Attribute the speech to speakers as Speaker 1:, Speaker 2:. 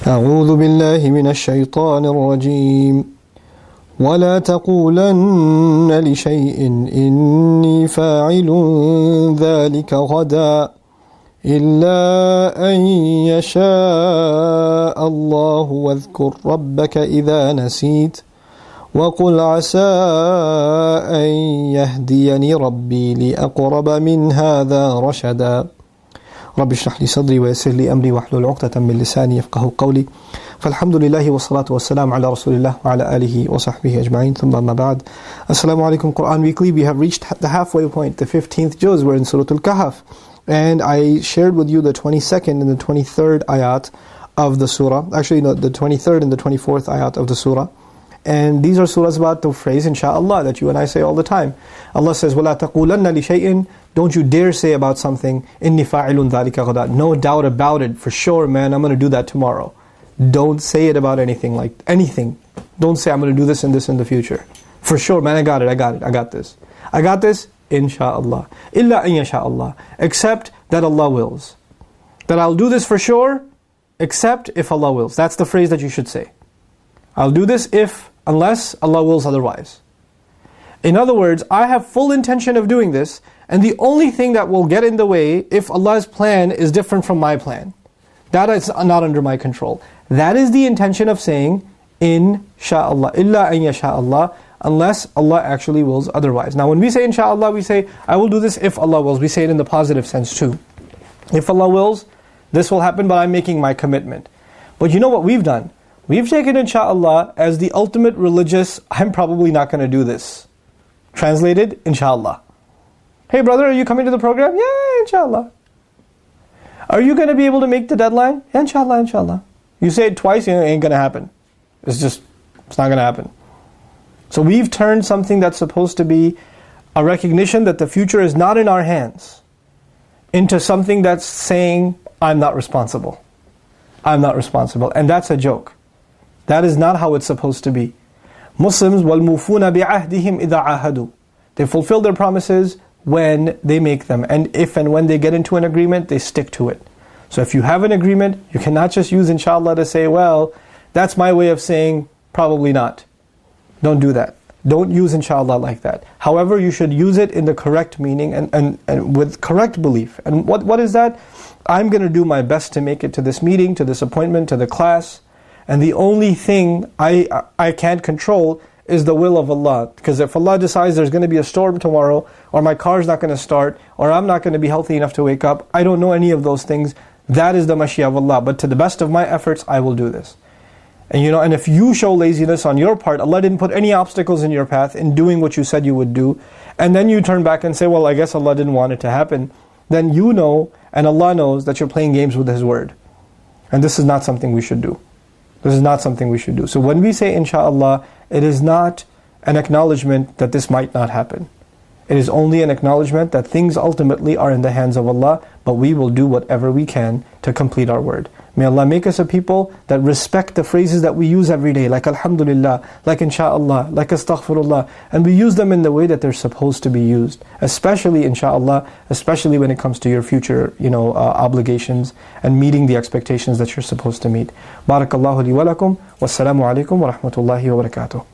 Speaker 1: أعوذ بالله من الشيطان الرجيم ولا تقولن لشيء إني فاعل ذلك غدا إلا أن يشاء الله واذكر ربك إذا نسيت وقل عسى أن يهديني ربي لأقرب من هذا رشدا رب اشرح لي صدري ويسر لي أمري واحلل عقدة من لساني يفقهوا قولي فالحمد لله والصلاة والسلام على رسول الله وعلى آله وصحبه أجمعين ثم أما بعد Assalamu alaikum Qur'an Weekly. We have reached the halfway point, the 15th juz. We're in Surah Al-Kahf, and I shared with you the 22nd and the 23rd ayat of the surah, actually no, the 23rd and the 24th ayat of the surah. And these are surahs about the phrase insha'Allah that you and I say all the time. Allah says, وَلَا تَقُولَنَّ لِشَيْءٍ, don't you dare say about something, إِنِّي فَاعِلٌ ذَلِكَ غَدًا, no doubt about it, for sure man, I'm going to do that tomorrow. Don't say it about anything, like anything. Don't say I'm going to do this and this in the future. For sure man, I got this. I got this, insha'Allah. إِلَّا أَن يَشَاءَ, except that Allah wills. That I'll do this for sure, except if Allah wills. That's the phrase that you should say. I'll do this unless Allah wills otherwise. In other words, I have full intention of doing this, and the only thing that will get in the way if Allah's plan is different from my plan. That is not under my control. That is the intention of saying, insha'Allah, illa an yasha'Allah, unless Allah actually wills otherwise. Now when we say insha'Allah, we say, I will do this if Allah wills. We say it in the positive sense too. If Allah wills, this will happen, but I'm making my commitment. But you know what we've done? We've taken insha'Allah as the ultimate religious, I'm probably not going to do this. Translated, insha'Allah. Hey brother, are you coming to the program? Yeah, insha'Allah. Are you going to be able to make the deadline? Yeah, insha'Allah, insha'Allah. You say it twice, it ain't going to happen. It's not going to happen. So we've turned something that's supposed to be a recognition that the future is not in our hands into something that's saying, I'm not responsible. I'm not responsible. And that's a joke. That is not how it's supposed to be. Muslims, وَالْمُوفُونَ بِعَهْدِهِمْ إِذَا عَاهَدُوا, they fulfill their promises when they make them. And if and when they get into an agreement, they stick to it. So if you have an agreement, you cannot just use insha'Allah to say, well, that's my way of saying, probably not. Don't do that. Don't use insha'Allah like that. However, you should use it in the correct meaning and with correct belief. And what is that? I'm going to do my best to make it to this meeting, to this appointment, to the class. And the only thing I can't control is the will of Allah. Because if Allah decides there's going to be a storm tomorrow, or my car's not going to start, or I'm not going to be healthy enough to wake up, I don't know any of those things. That is the mashiyah of Allah. But to the best of my efforts, I will do this. And if you show laziness on your part, Allah didn't put any obstacles in your path in doing what you said you would do, and then you turn back and say, well, I guess Allah didn't want it to happen, then you know, and Allah knows, that you're playing games with His word. And this is not something we should do. This is not something we should do. So when we say insha'Allah, it is not an acknowledgement that this might not happen. It is only an acknowledgement that things ultimately are in the hands of Allah, but we will do whatever we can to complete our word. May Allah make us a people that respect the phrases that we use every day, like alhamdulillah, like insha'Allah, like astaghfirullah, and we use them in the way that they're supposed to be used, especially insha'Allah, especially when it comes to your future obligations and meeting the expectations that you're supposed to meet. Barakallahu li wa lakum, wassalamu alaikum wa rahmatullahi wa barakatuh.